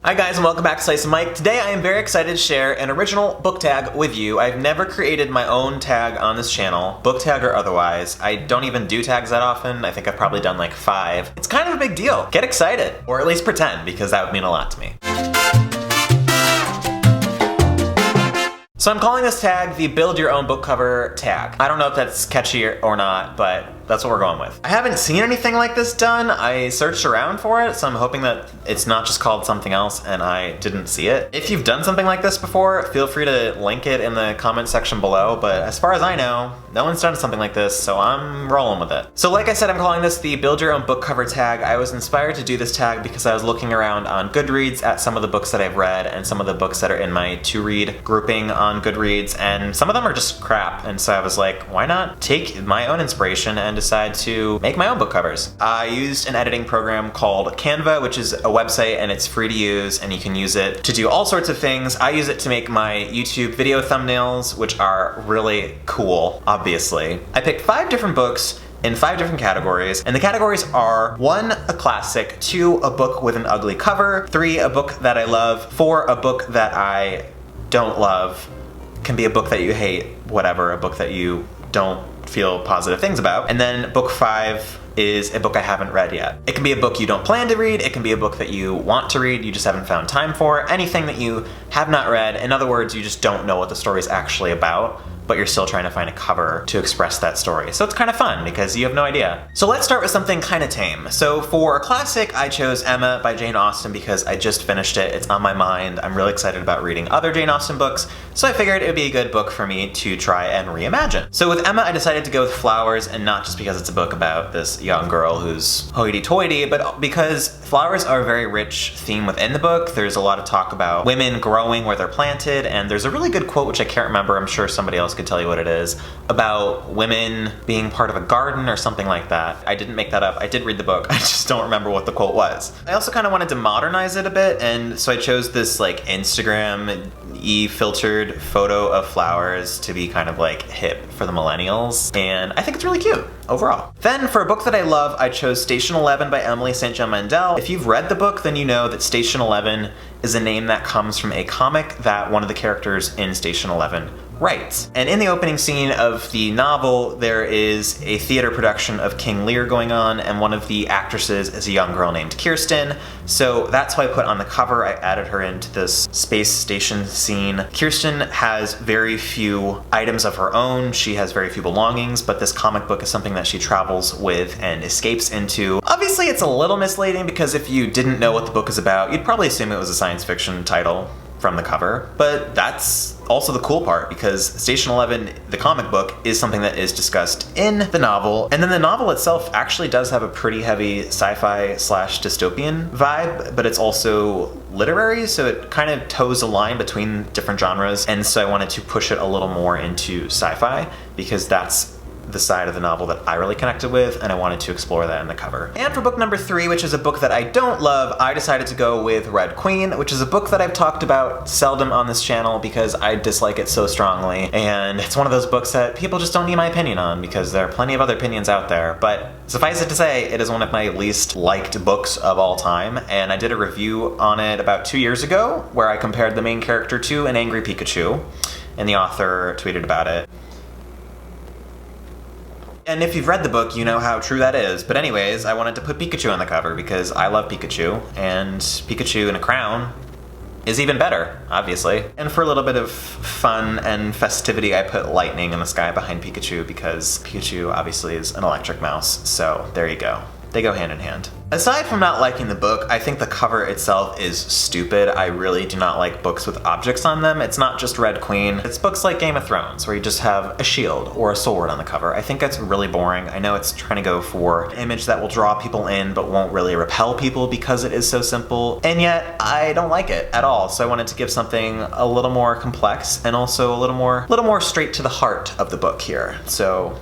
Hi guys and welcome back to Slice of Mike. Today I am very excited to share an original book tag with you. I've never created my own tag on this channel, book tag or otherwise. I don't even do tags that often. I think I've probably done like 5. It's kind of a big deal. Get excited, or at least pretend, because that would mean a lot to me. So I'm calling this tag the Build Your Own Book Cover tag. I don't know if that's catchy or not, but that's what we're going with. I haven't seen anything like this done. I searched around for it, so I'm hoping that it's not just called something else and I didn't see it. If you've done something like this before, feel free to link it in the comment section below, but as far as I know, no one's done something like this, so I'm rolling with it. So like I said, I'm calling this the Build Your Own Book Cover tag. I was inspired to do this tag because I was looking around on Goodreads at some of the books that I've read and some of the books that are in my to-read grouping on Goodreads, and some of them are just crap, and so I was like, why not take my own inspiration and decide to make my own book covers. I used an editing program called Canva, which is a website and it's free to use and you can use it to do all sorts of things. I use it to make my YouTube video thumbnails, which are really cool, obviously. I picked 5 different books in 5 different categories, and the categories are 1, a classic, 2, a book with an ugly cover, 3, a book that I love, 4, a book that I don't love, can be a book that you hate, whatever, a book that you don't feel positive things about. And then book 5 is a book I haven't read yet. It can be a book you don't plan to read, it can be a book that you want to read, you just haven't found time for, anything that you have not read. In other words, you just don't know what the story is actually about, but you're still trying to find a cover to express that story. So it's kind of fun because you have no idea. So let's start with something kind of tame. So for a classic, I chose Emma by Jane Austen because I just finished it. It's on my mind. I'm really excited about reading other Jane Austen books, so I figured it would be a good book for me to try and reimagine. So with Emma, I decided to go with Flowers, and not just because it's a book about this young girl who's hoity-toity, but because flowers are a very rich theme within the book. There's a lot of talk about women growing where they're planted, and there's a really good quote, which I can't remember, I'm sure somebody else could tell you what it is, about women being part of a garden or something like that. I didn't make that up. I did read the book. I just don't remember what the quote was. I also kind of wanted to modernize it a bit, and so I chose this like Instagram-y filtered photo of flowers to be kind of like hip for the millennials, and I think it's really cute overall. Then for a book that I love, I chose Station 11 by Emily St. John Mandel. If you've read the book, then you know that Station 11 is a name that comes from a comic that one of the characters in Station 11 writes. And in the opening scene of the novel, there is a theater production of King Lear going on, and one of the actresses is a young girl named Kirsten. So that's why I put on the cover. I added her into this space station scene. Kirsten has very few items of her own. She has very few belongings, but this comic book is something that she travels with and escapes into. Obviously, it's a little misleading because if you didn't know what the book is about, you'd probably assume it was a science fiction title from the cover, but that's also the cool part because Station 11, the comic book, is something that is discussed in the novel, and then the novel itself actually does have a pretty heavy sci-fi slash dystopian vibe, but it's also literary, so it kind of toes a line between different genres, and so I wanted to push it a little more into sci-fi because that's the side of the novel that I really connected with, and I wanted to explore that in the cover. And for book number 3, which is a book that I don't love, I decided to go with Red Queen, which is a book that I've talked about seldom on this channel because I dislike it so strongly, and it's one of those books that people just don't need my opinion on because there are plenty of other opinions out there, but suffice it to say, it is one of my least liked books of all time, and I did a review on it about 2 years ago where I compared the main character to an angry Pikachu, and the author tweeted about it. And if you've read the book, you know how true that is. But anyways, I wanted to put Pikachu on the cover because I love Pikachu, and Pikachu in a crown is even better, obviously. And for a little bit of fun and festivity, I put lightning in the sky behind Pikachu because Pikachu obviously is an electric mouse, so there you go. They go hand in hand. Aside from not liking the book, I think the cover itself is stupid. I really do not like books with objects on them. It's not just Red Queen. It's books like Game of Thrones, where you just have a shield or a sword on the cover. I think that's really boring. I know it's trying to go for an image that will draw people in, but won't really repel people because it is so simple. And yet, I don't like it at all. So I wanted to give something a little more complex and also a little more straight to the heart of the book here. So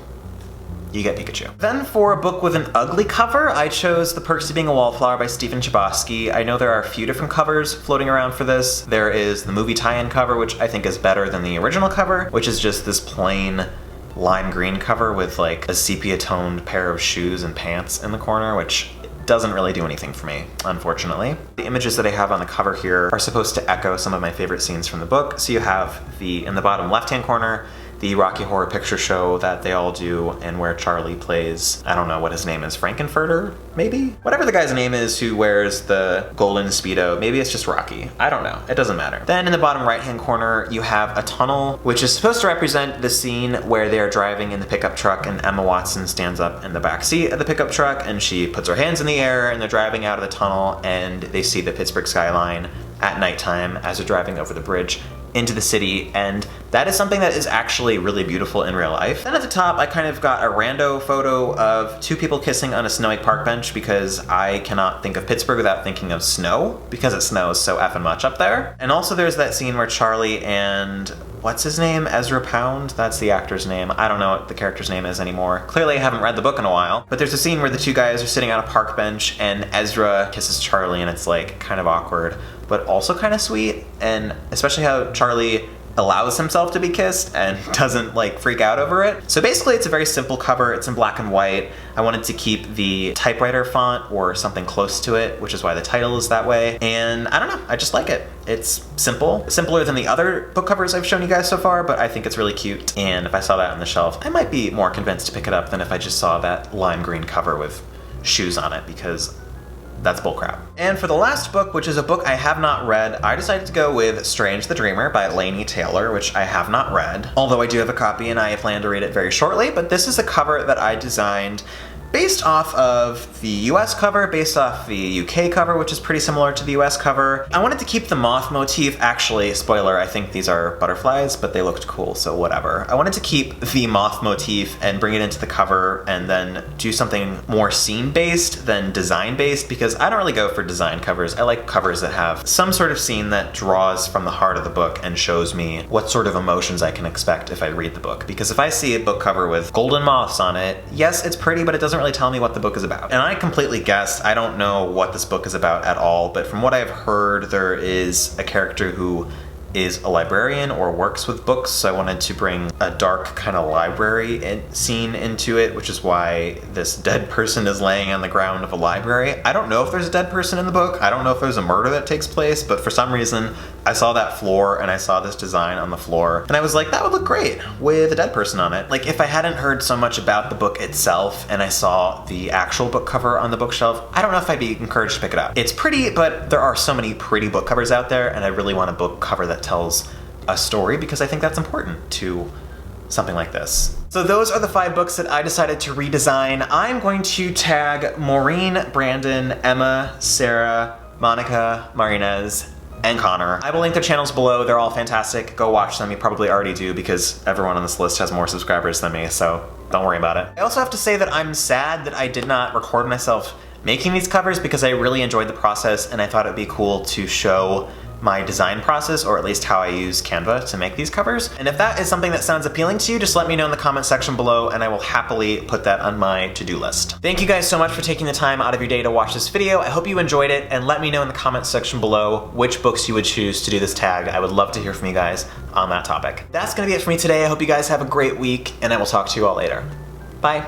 you get Pikachu. Then for a book with an ugly cover, I chose The Perks of Being a Wallflower by Stephen Chbosky. I know there are a few different covers floating around for this. There is the movie tie-in cover, which I think is better than the original cover, which is just this plain lime green cover with like a sepia-toned pair of shoes and pants in the corner, which doesn't really do anything for me, unfortunately. The images that I have on the cover here are supposed to echo some of my favorite scenes from the book. So you have in the bottom left-hand corner, the Rocky Horror Picture Show that they all do, and where Charlie plays, I don't know what his name is, Frankenfurter, maybe? Whatever the guy's name is who wears the golden Speedo, maybe it's just Rocky. I don't know, it doesn't matter. Then in the bottom right-hand corner, you have a tunnel, which is supposed to represent the scene where they're driving in the pickup truck and Emma Watson stands up in the back seat of the pickup truck and she puts her hands in the air and they're driving out of the tunnel and they see the Pittsburgh skyline at nighttime as they're driving over the bridge into the city, and that is something that is actually really beautiful in real life. Then at the top, I kind of got a rando photo of two people kissing on a snowy park bench because I cannot think of Pittsburgh without thinking of snow, because it snows so effing much up there. And also there's that scene where Charlie and what's his name? Ezra Pound? That's the actor's name. I don't know what the character's name is anymore. Clearly I haven't read the book in a while, but there's a scene where the two guys are sitting on a park bench and Ezra kisses Charlie and it's like kind of awkward, but also kind of sweet, and especially how Charlie allows himself to be kissed and doesn't like freak out over it. So basically it's a very simple cover. It's in black and white. I wanted to keep the typewriter font or something close to it, which is why the title is that way. And I don't know, I just like it. It's simple, simpler than the other book covers I've shown you guys so far, but I think it's really cute. And if I saw that on the shelf, I might be more convinced to pick it up than if I just saw that lime green cover with shoes on it, because that's bullcrap. And for the last book, which is a book I have not read, I decided to go with Strange the Dreamer by Laini Taylor, which I have not read, although I do have a copy and I plan to read it very shortly. But this is a cover that I designed based off of the US cover, based off the UK cover, which is pretty similar to the US cover. I wanted to keep the moth motif. Actually, spoiler, I think these are butterflies, but they looked cool, so whatever. I wanted to keep the moth motif and bring it into the cover and then do something more scene-based than design-based, because I don't really go for design covers. I like covers that have some sort of scene that draws from the heart of the book and shows me what sort of emotions I can expect if I read the book. Because if I see a book cover with golden moths on it, yes, it's pretty, but it doesn't really tell me what the book is about. And I completely guessed. I don't know what this book is about at all, but from what I've heard, there is a character who is a librarian or works with books, so I wanted to bring a dark kind of library scene into it, which is why this dead person is laying on the ground of a library. I don't know if there's a dead person in the book. I don't know if there's a murder that takes place, but for some reason, I saw that floor and I saw this design on the floor, and I was like, that would look great with a dead person on it. Like, if I hadn't heard so much about the book itself and I saw the actual book cover on the bookshelf, I don't know if I'd be encouraged to pick it up. It's pretty, but there are so many pretty book covers out there, and I really want a book cover that tells a story, because I think that's important to something like this. So those are the 5 books that I decided to redesign. I'm going to tag Maureen, Brandon, Emma, Sarah, Monica, Marinez, and Connor. I will link their channels below. They're all fantastic. Go watch them. You probably already do, because everyone on this list has more subscribers than me, so don't worry about it. I also have to say that I'm sad that I did not record myself making these covers, because I really enjoyed the process and I thought it'd be cool to show my design process, or at least how I use Canva to make these covers. And if that is something that sounds appealing to you, just let me know in the comment section below and I will happily put that on my to-do list. Thank you guys so much for taking the time out of your day to watch this video. I hope you enjoyed it, and let me know in the comment section below which books you would choose to do this tag. I would love to hear from you guys on that topic. That's gonna be it for me today. I hope you guys have a great week, and I will talk to you all later. Bye.